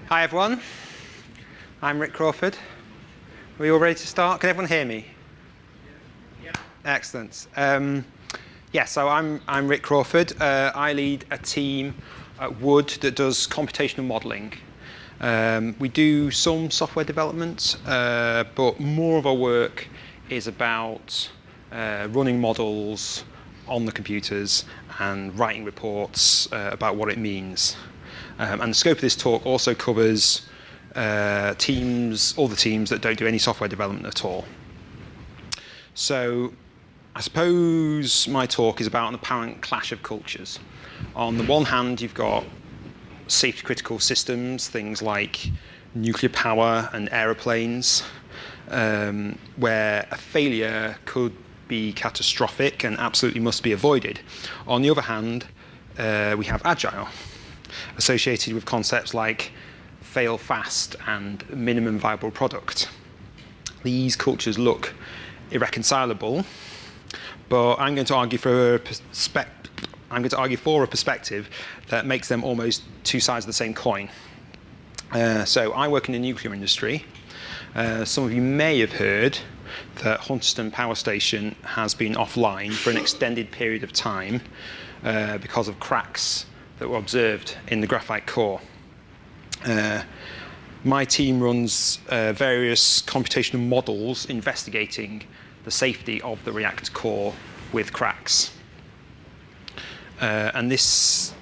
Hi everyone, I'm Rick Crawford. Are we all ready to start? Can everyone hear me? Yeah. Excellent. So I'm Rick Crawford. I lead a team at Wood that does computational modeling. We do some software development, but more of our work is about running models on the computers and writing reports about what it means. And the scope of this talk also covers all the teams that don't do any software development at all. So I suppose my talk is about an apparent clash of cultures. On the one hand, you've got safety-critical systems, things like nuclear power and aeroplanes, where a failure could be catastrophic and absolutely must be avoided. On the other hand, we have Agile, associated with concepts like fail fast and minimum viable product. These cultures look irreconcilable, but I'm going to argue for a perspective that makes them almost two sides of the same coin. So I work in the nuclear industry. Some of you may have heard that Hunterston Power Station has been offline for an extended period of time because of cracks that were observed in the graphite core. My team runs various computational models investigating the safety of the reactor core with cracks. And this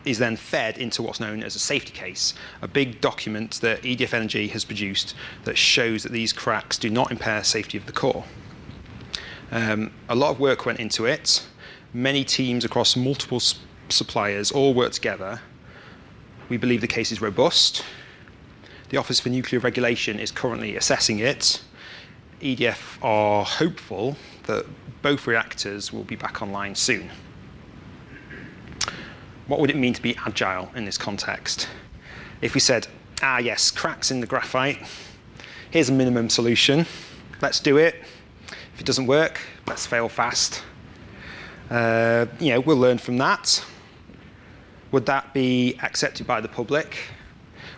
is then fed into what's known as a safety case, a big document that EDF Energy has produced that shows that these cracks do not impair safety of the core. A lot of work went into it. Many teams across multiple suppliers all work together. We believe the case is robust. The Office for Nuclear Regulation is currently assessing it. EDF are hopeful that both reactors will be back online soon. What would it mean to be agile in this context? If we said, yes, cracks in the graphite, here's a minimum solution, let's do it. If it doesn't work, let's fail fast. We'll learn from that. Would that be accepted by the public?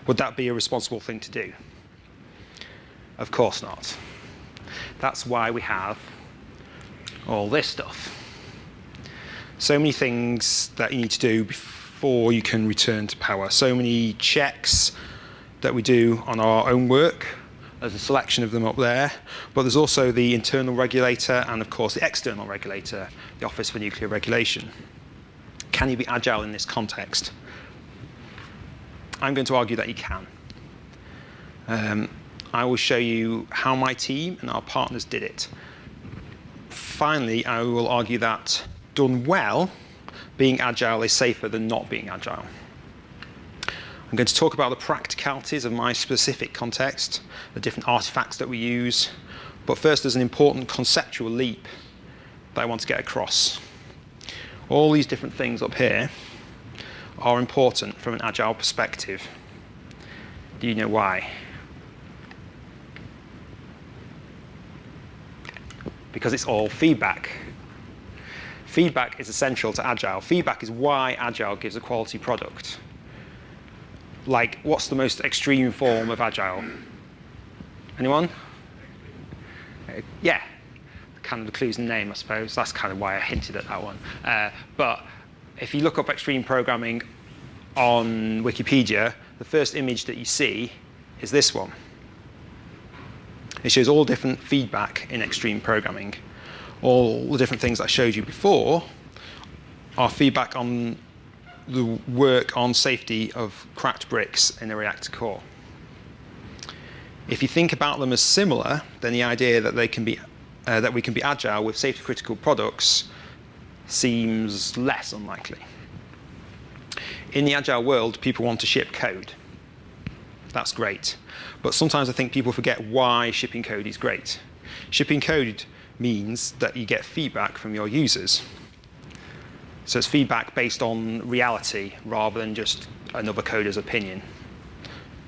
Would that be a responsible thing to do? Of course not. That's why we have all this stuff. So many things that you need to do before you can return to power. So many checks that we do on our own work. There's a selection of them up there. But there's also the internal regulator and, of course, the external regulator, the Office for Nuclear Regulation. Can you be agile in this context? I'm going to argue that you can. I will show you how my team and our partners did it. Finally, I will argue that done well, being agile is safer than not being agile. I'm going to talk about the practicalities of my specific context, the different artifacts that we use. But first, there's an important conceptual leap that I want to get across. All these different things up here are important from an agile perspective. Do you know why? Because it's all feedback. Feedback is essential to Agile. Feedback is why Agile gives a quality product. Like, what's the most extreme form of Agile? Anyone? Yeah. Kind of the clue's in the name, I suppose. That's kind of why I hinted at that one. But if you look up extreme programming on Wikipedia, the first image that you see is this one. It shows all different feedback in extreme programming. All the different things that I showed you before are feedback on the work on safety of cracked bricks in a reactor core. If you think about them as similar, then the idea that we can be agile with safety-critical products seems less unlikely. In the agile world, people want to ship code. That's great. But sometimes I think people forget why shipping code is great. Shipping code means that you get feedback from your users. So it's feedback based on reality rather than just another coder's opinion,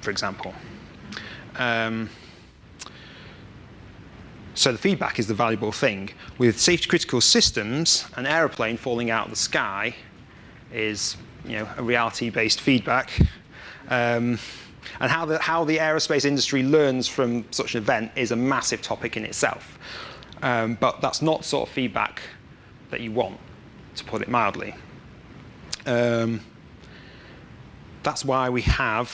for example. So the feedback is the valuable thing. With safety-critical systems, an aeroplane falling out of the sky is, a reality-based feedback. And how the aerospace industry learns from such an event is a massive topic in itself. But that's not sort of feedback that you want, to put it mildly. That's why we have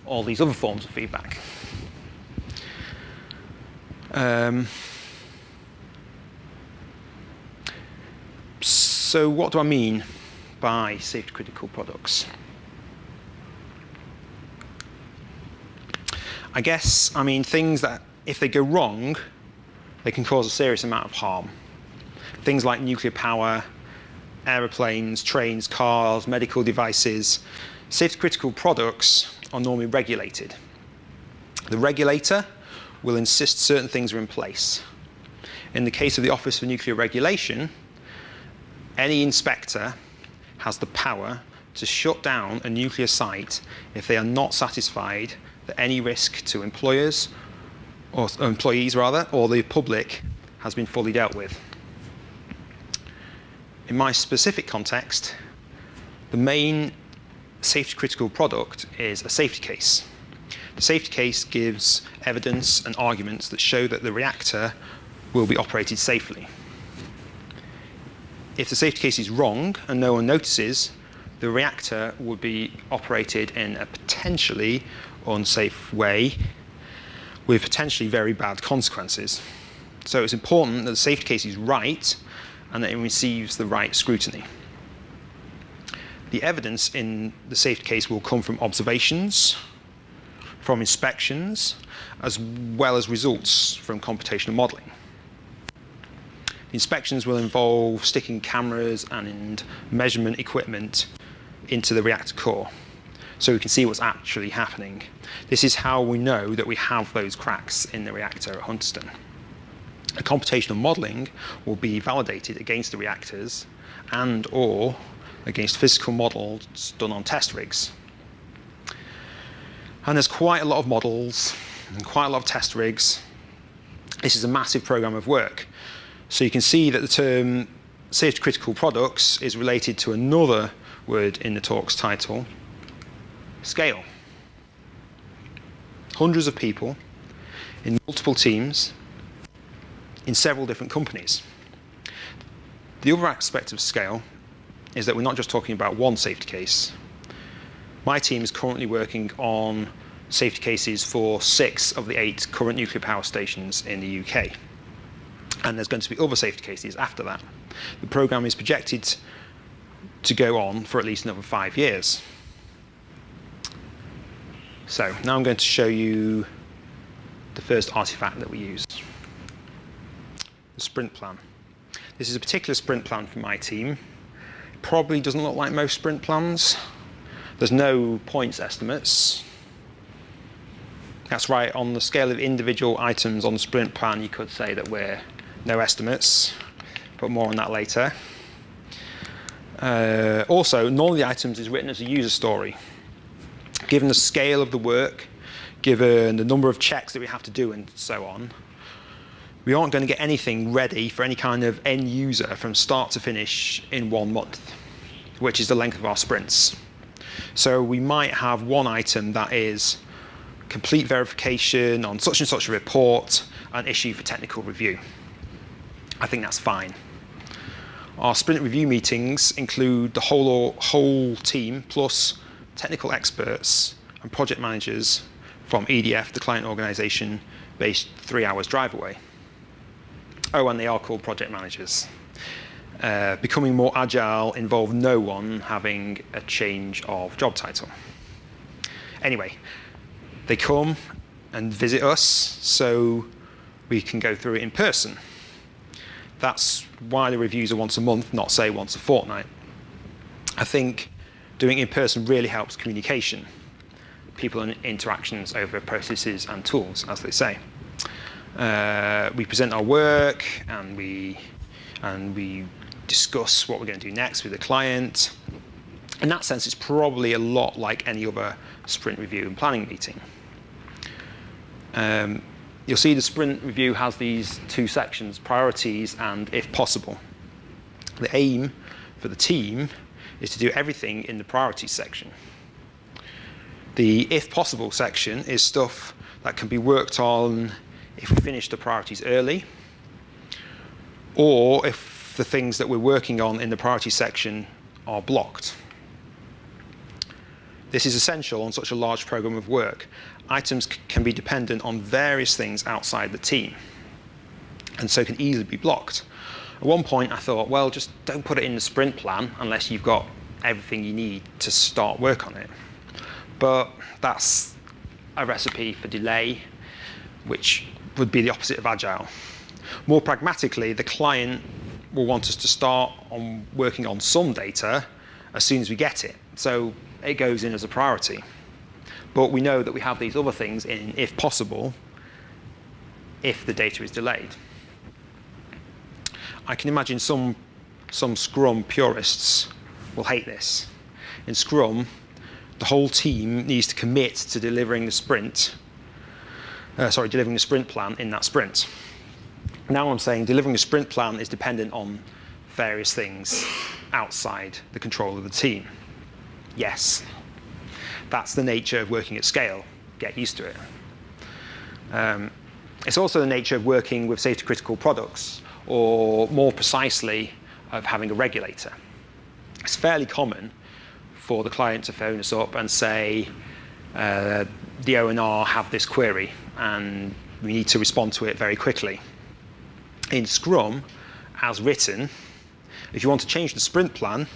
all these other forms of feedback. So what do I mean by safety-critical products? I guess I mean things that, if they go wrong, they can cause a serious amount of harm. Things like nuclear power, aeroplanes, trains, cars, medical devices. Safety-critical products are normally regulated. The regulator will insist certain things are in place. In the case of the Office for Nuclear Regulation, any inspector has the power to shut down a nuclear site if they are not satisfied that any risk to employers, or employees rather, or the public has been fully dealt with. In my specific context, the main safety-critical product is a safety case. The safety case gives evidence and arguments that show that the reactor will be operated safely. If the safety case is wrong and no one notices, the reactor would be operated in a potentially unsafe way with potentially very bad consequences. So it's important that the safety case is right and that it receives the right scrutiny. The evidence in the safety case will come from observations, from inspections, as well as results from computational modeling. The inspections will involve sticking cameras and measurement equipment into the reactor core, so we can see what's actually happening. This is how we know that we have those cracks in the reactor at Hunterston. The computational modeling will be validated against the reactors and/or against physical models done on test rigs. And there's quite a lot of models and quite a lot of test rigs. This is a massive program of work. So you can see that the term safety-critical products is related to another word in the talk's title, scale. Hundreds of people in multiple teams in several different companies. The other aspect of scale is that we're not just talking about one safety case. My team is currently working on safety cases for 6 of the 8 current nuclear power stations in the UK. And there's going to be other safety cases after that. The program is projected to go on for at least another 5 years. So now I'm going to show you the first artifact that we use, the sprint plan. This is a particular sprint plan for my team. Probably doesn't look like most sprint plans. There's no points estimates. That's right, on the scale of individual items on the sprint plan, you could say that we're no estimates, but more on that later. Also, none of the items is written as a user story. Given the scale of the work, given the number of checks that we have to do and so on, we aren't going to get anything ready for any kind of end user from start to finish in 1 month, which is the length of our sprints. So we might have one item that is complete verification on such and such a report and issue for technical review. I think that's fine. Our sprint review meetings include the whole team plus technical experts and project managers from EDF, the client organization, based 3 hours drive away. Oh, and they are called project managers. Becoming more agile involved no one having a change of job title. Anyway, they come and visit us so we can go through it in person. That's why the reviews are once a month, not say once a fortnight. I think doing it in person really helps communication, people and interactions over processes and tools, as they say. We present our work and we discuss what we're going to do next with the client. In that sense, it's probably a lot like any other sprint review and planning meeting. You'll see the sprint review has these 2 sections, priorities and if possible. The aim for the team is to do everything in the priorities section. The if possible section is stuff that can be worked on if we finish the priorities early, or if the things that we're working on in the priority section are blocked. This is essential on such a large program of work. Items can be dependent on various things outside the team, and so can easily be blocked. At one point I thought, well, just don't put it in the sprint plan unless you've got everything you need to start work on it. But that's a recipe for delay, which would be the opposite of Agile. More pragmatically, the client will want us to start on working on some data as soon as we get it. So it goes in as a priority. But we know that we have these other things in, if possible, if the data is delayed. I can imagine some Scrum purists will hate this. In Scrum, the whole team needs to commit to delivering the sprint plan in that sprint. Now I'm saying delivering a sprint plan is dependent on various things outside the control of the team. Yes, that's the nature of working at scale. Get used to it. It's also the nature of working with safety-critical products, or more precisely, of having a regulator. It's fairly common for the client to phone us up and say, the O&R have this query, and we need to respond to it very quickly. In Scrum, as written, if you want to change the sprint plan,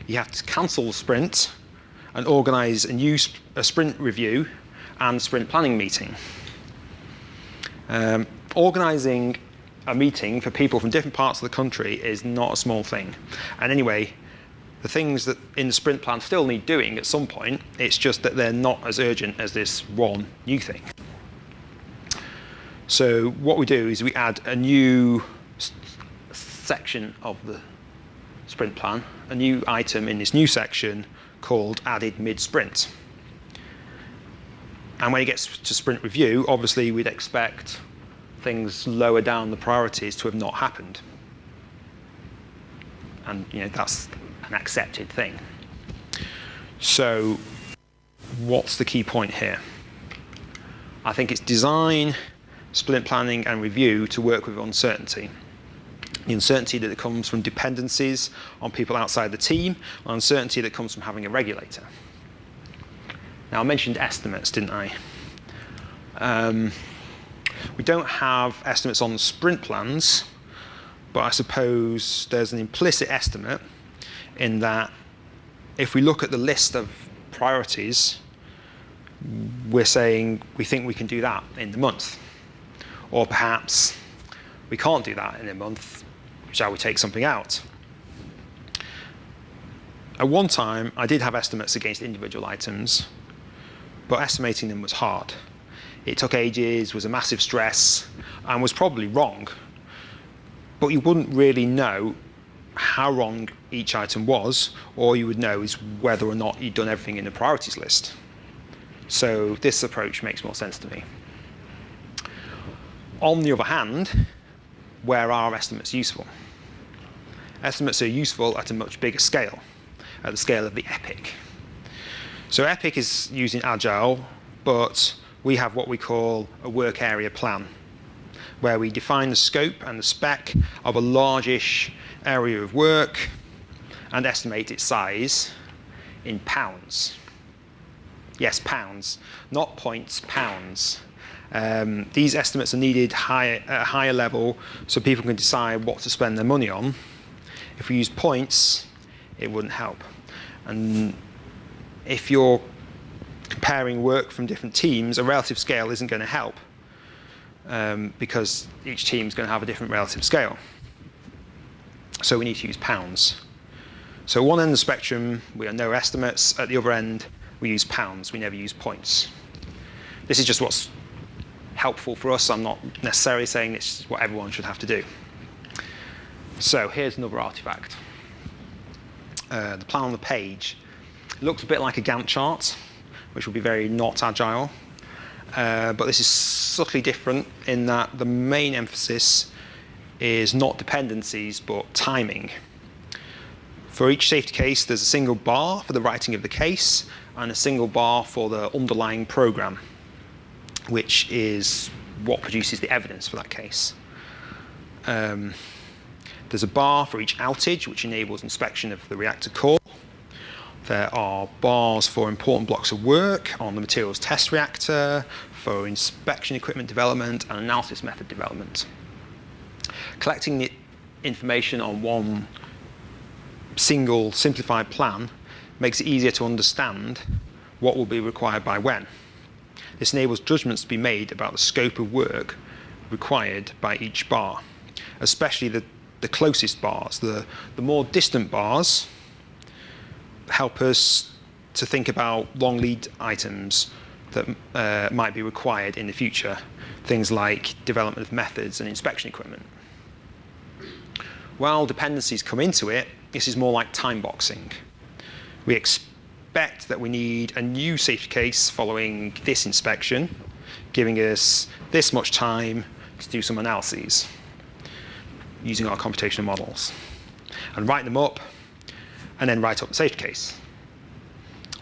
you have to cancel the sprint and organize a sprint review and sprint planning meeting. Organizing a meeting for people from different parts of the country is not a small thing. And anyway, the things that in the sprint plan still need doing at some point, it's just that they're not as urgent as this one new thing. So what we do is we add a new section of the sprint plan, a new item in this new section called added mid-sprint. And when it gets to sprint review, obviously we'd expect things lower down the priorities to have not happened. And that's an accepted thing. So what's the key point here? I think it's design, sprint planning, and review to work with uncertainty. The uncertainty that comes from dependencies on people outside the team, and uncertainty that comes from having a regulator. Now, I mentioned estimates, didn't I? We don't have estimates on the sprint plans, but I suppose there's an implicit estimate in that if we look at the list of priorities, we're saying we think we can do that in the month. Or perhaps we can't do that in a month. Shall we take something out? At one time, I did have estimates against individual items, but estimating them was hard. It took ages, was a massive stress, and was probably wrong. But you wouldn't really know how wrong each item was. All you would know is whether or not you'd done everything in the priorities list. So this approach makes more sense to me. On the other hand, where are estimates useful? Estimates are useful at a much bigger scale, at the scale of the epic. So epic is using Agile, but we have what we call a work area plan, where we define the scope and the spec of a largish area of work and estimate its size in pounds. Yes, pounds, not points, pounds. These estimates are needed at a higher level so people can decide what to spend their money on. If we use points, it wouldn't help. And if you're comparing work from different teams, a relative scale isn't going to help because each team is going to have a different relative scale. So we need to use pounds. So at one end of the spectrum, we have no estimates. At the other end, we use pounds. We never use points. This is just what's helpful for us. I'm not necessarily saying this is what everyone should have to do. So here's another artifact. The plan on the page. It looks a bit like a Gantt chart, which would be very not agile. But this is subtly different in that the main emphasis is not dependencies, but timing. For each safety case, there's a single bar for the writing of the case, and a single bar for the underlying program, which is what produces the evidence for that case. There's a bar for each outage, which enables inspection of the reactor core. There are bars for important blocks of work on the materials test reactor, for inspection equipment development and analysis method development. Collecting the information on one single simplified plan makes it easier to understand what will be required by when. This enables judgments to be made about the scope of work required by each bar, especially the closest bars. The more distant bars help us to think about long lead items that might be required in the future, things like development of methods and inspection equipment. While dependencies come into it, this is more like time boxing. We expect that we need a new safety case following this inspection, giving us this much time to do some analyses using our computational models, and write them up, and then write up the safety case.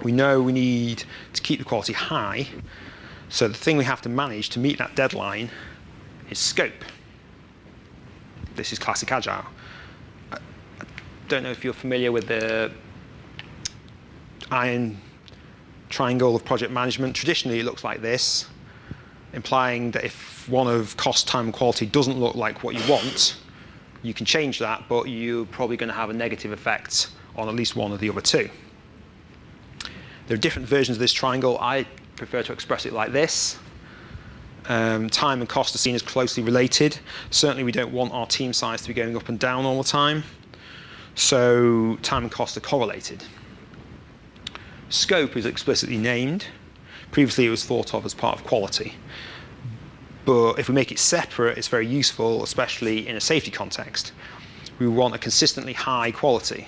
We know we need to keep the quality high, so the thing we have to manage to meet that deadline is scope. This is classic Agile. I don't know if you're familiar with the iron triangle of project management. Traditionally, it looks like this, implying that if one of cost, time, and quality doesn't look like what you want, you can change that, but you're probably going to have a negative effect on at least one of the other two. There are different versions of this triangle. I prefer to express it like this. Time and cost are seen as closely related. Certainly, we don't want our team size to be going up and down all the time. So time and cost are correlated. Scope is explicitly named. Previously, it was thought of as part of quality. But if we make it separate, it's very useful, especially in a safety context. We want a consistently high quality.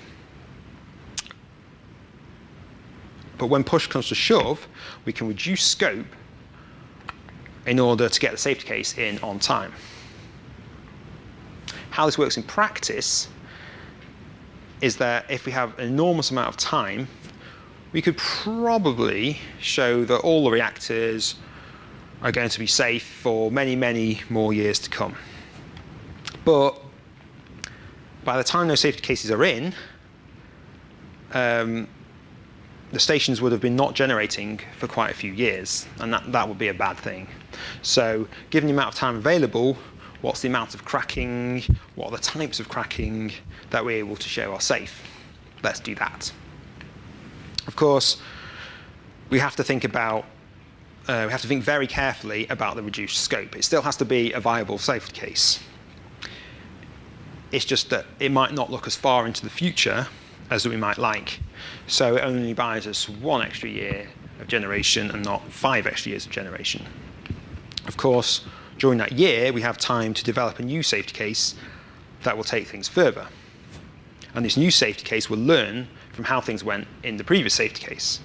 But when push comes to shove, we can reduce scope in order to get the safety case in on time. How this works in practice is that if we have an enormous amount of time, we could probably show that all the reactors are going to be safe for many, many more years to come. But by the time those safety cases are in, the stations would have been not generating for quite a few years, and that would be a bad thing. So given the amount of time available, what's the amount of cracking, what are the types of cracking that we're able to show are safe? Let's do that. Of course, we have to think very carefully about the reduced scope. It still has to be a viable safety case. It's just that it might not look as far into the future as we might like. So it only buys us 1 extra year of generation and not 5 extra years of generation. Of course, during that year, we have time to develop a new safety case that will take things further. And this new safety case will learn from how things went in the previous safety case.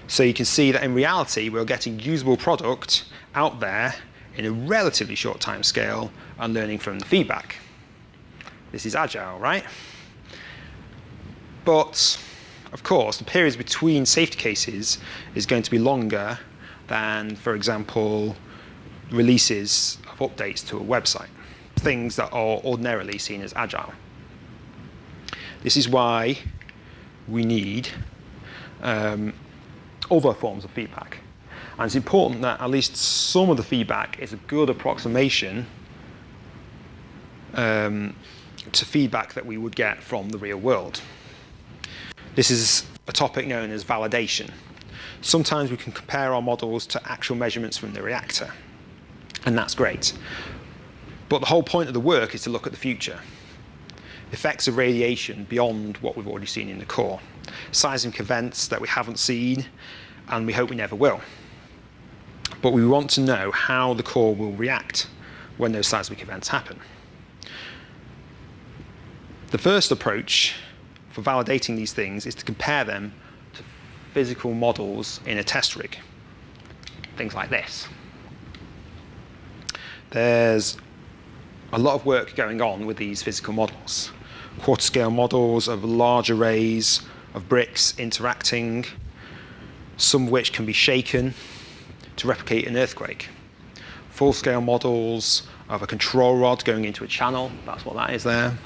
So you can see that in reality, we're getting usable product out there in a relatively short time scale and learning from the feedback. This is Agile, right? But of course, the periods between safety cases is going to be longer than, for example, releases of updates to a website, things that are ordinarily seen as Agile. This is why we need other forms of feedback. And it's important that at least some of the feedback is a good approximation to feedback that we would get from the real world. This is a topic known as validation. Sometimes we can compare our models to actual measurements from the reactor, and that's great. But the whole point of the work is to look at the future. Effects of radiation beyond what we've already seen in the core. Seismic events that we haven't seen, and we hope we never will. But we want to know how the core will react when those seismic events happen. The first approach for validating these things is to compare them to physical models in a test rig. Things like this. There's a lot of work going on with these physical models. Quarter-scale models of large arrays of bricks interacting. some of which can be shaken to replicate an earthquake. Full-scale models of a control rod going into a channel, that's what that is there.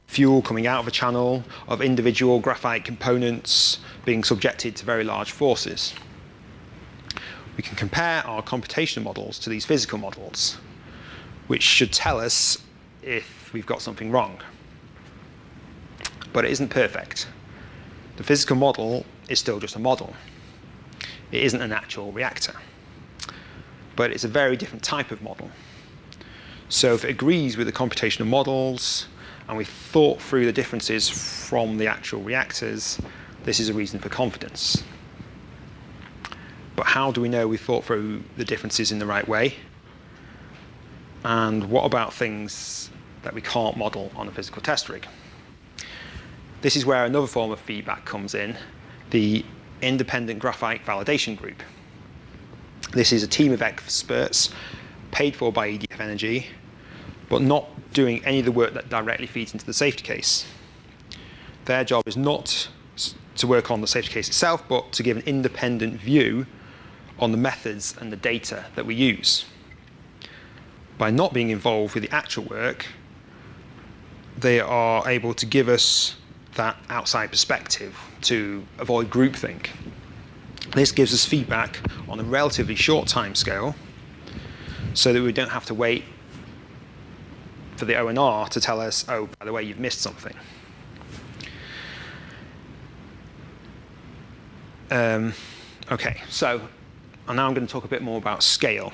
Fuel coming out of a channel, of individual graphite components being subjected to very large forces. We can compare our computational models to these physical models, which should tell us if we've got something wrong. But it isn't perfect. The physical model is still just a model. It isn't an actual reactor. But it's a very different type of model. So if it agrees with the computational models, and we've thought through the differences from the actual reactors, this is a reason for confidence. But how do we know we've thought through the differences in the right way? And what about things that we can't model on a physical test rig? This is where another form of feedback comes in, the independent graphite validation group. This is a team of experts paid for by EDF Energy, but not doing any of the work that directly feeds into the safety case. Their job is not to work on the safety case itself, but to give an independent view on the methods and the data that we use. By not being involved with the actual work, they are able to give us that outside perspective to avoid groupthink. This gives us feedback on a relatively short time scale so that we don't have to wait for the ONR to tell us, oh, by the way, you've missed something. Okay, so now I'm going to talk a bit more about scale.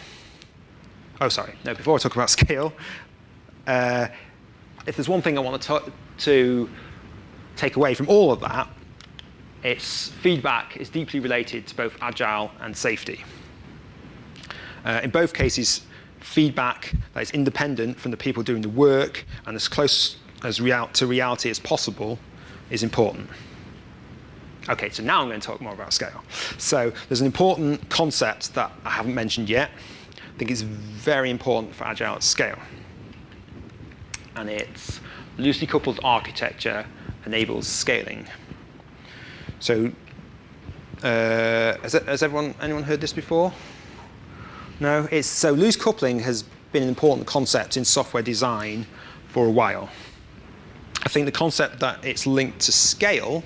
Oh, sorry, no, before I talk about scale, if there's one thing I want to take away from all of that, it's feedback is deeply related to both Agile and safety. In both cases, feedback that is independent from the people doing the work and as close as to reality as possible is important. Okay, so now I'm going to talk more about scale. So there's an important concept that I haven't mentioned yet. I think it's very important for Agile at scale. And it's loosely coupled architecture enables scaling. So has anyone heard this before? No? So loose coupling has been an important concept in software design for a while. I think the concept that it's linked to scale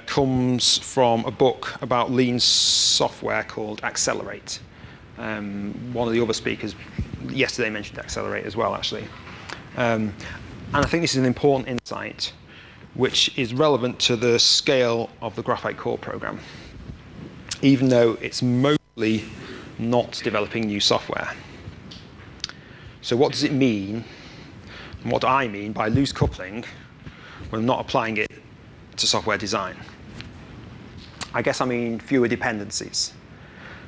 comes from a book about lean software called Accelerate. One of the other speakers yesterday mentioned Accelerate as well, actually. And I think this is an important insight which is relevant to the scale of the Graphite Core program, even though it's mostly not developing new software. So what does it mean, and what do I mean by loose coupling when I'm not applying it to software design? I guess I mean fewer dependencies.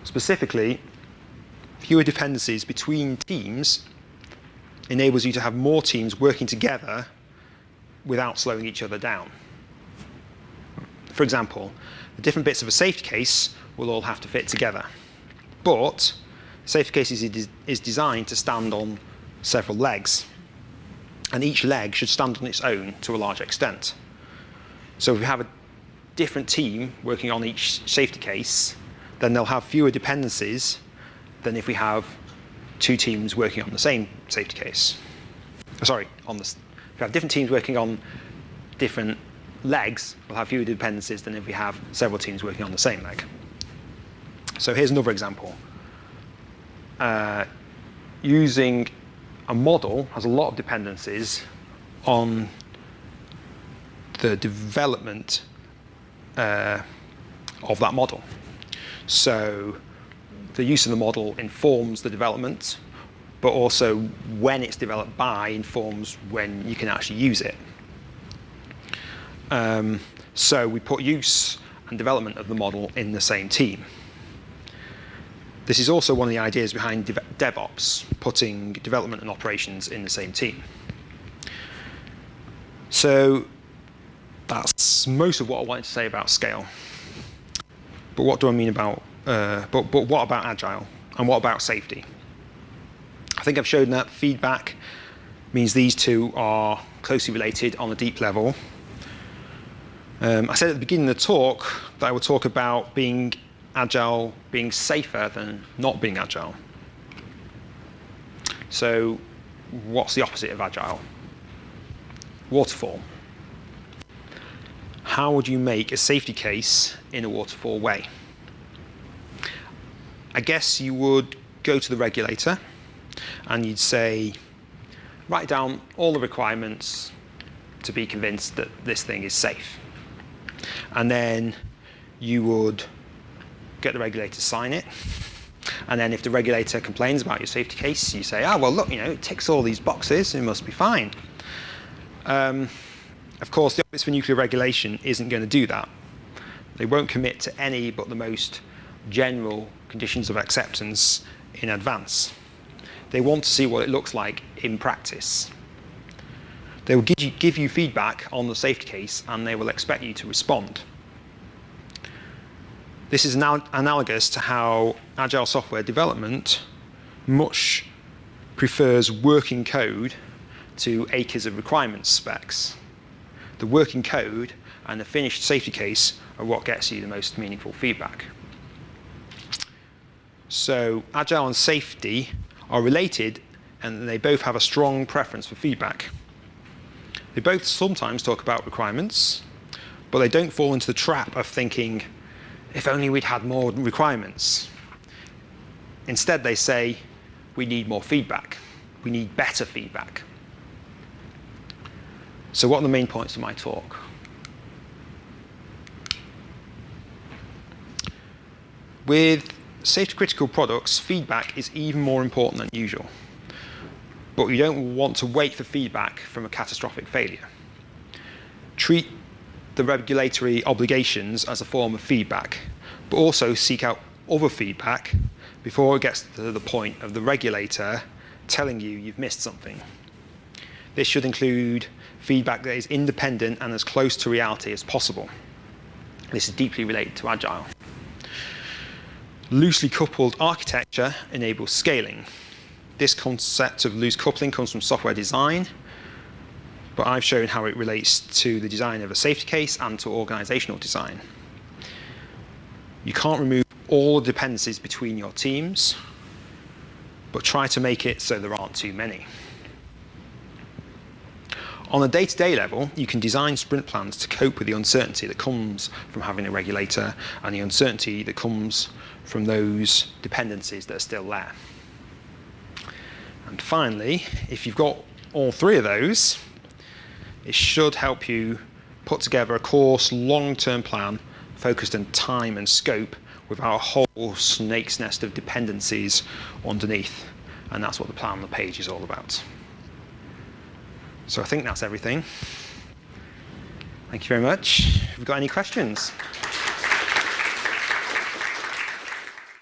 Specifically, fewer dependencies between teams enables you to have more teams working together without slowing each other down. For example, the different bits of a safety case will all have to fit together. But safety case is designed to stand on several legs. And each leg should stand on its own to a large extent. So if we have a different team working on each safety case, then they'll have fewer dependencies than if we have two teams working on the same safety case. Sorry, if we have different teams working on different legs, we'll have fewer dependencies than if we have several teams working on the same leg. So here's another example. Using a model has a lot of dependencies on the development of that model. So the use of the model informs the development, but also when it's developed by informs when you can actually use it. So we put use and development of the model in the same team. This is also one of the ideas behind DevOps, putting development and operations in the same team. So that's most of what I wanted to say about scale. But what do I mean about, but what about Agile? And what about safety? I think I've shown that feedback means these two are closely related on a deep level. I said at the beginning of the talk that I would talk about being agile, being safer than not being agile. So what's the opposite of agile? Waterfall. How would you make a safety case in a waterfall way? I guess you would go to the regulator and you'd say, write down all the requirements to be convinced that this thing is safe. And then you would get the regulator to sign it. And then if the regulator complains about your safety case, you say, well, look, it ticks all these boxes, it must be fine. Of course, the Office for Nuclear Regulation isn't going to do that. They won't commit to any but the most general conditions of acceptance in advance. They want to see what it looks like in practice. They will give you feedback on the safety case, and they will expect you to respond. This is now analogous to how agile software development much prefers working code to acres of requirements specs. The working code and the finished safety case are what gets you the most meaningful feedback. So agile and safety are related, and they both have a strong preference for feedback. They both sometimes talk about requirements, but they don't fall into the trap of thinking, if only we'd had more requirements. Instead, they say, we need more feedback. We need better feedback. So what are the main points of my talk? With safety-critical products, feedback is even more important than usual. But you don't want to wait for feedback from a catastrophic failure. Treat the regulatory obligations as a form of feedback, but also seek out other feedback before it gets to the point of the regulator telling you you've missed something. This should include feedback that is independent and as close to reality as possible. This is deeply related to Agile. Loosely coupled architecture enables scaling. This concept of loose coupling comes from software design, but I've shown how it relates to the design of a safety case and to organizational design. You can't remove all the dependencies between your teams, but try to make it so there aren't too many. On a day-to-day level, you can design sprint plans to cope with the uncertainty that comes from having a regulator and the uncertainty that comes from those dependencies that are still there. And finally, if you've got all three of those, it should help you put together a course long-term plan focused on time and scope without a whole snake's nest of dependencies underneath. And that's what the plan on the page is all about. So I think that's everything. Thank you very much. Have you got any questions?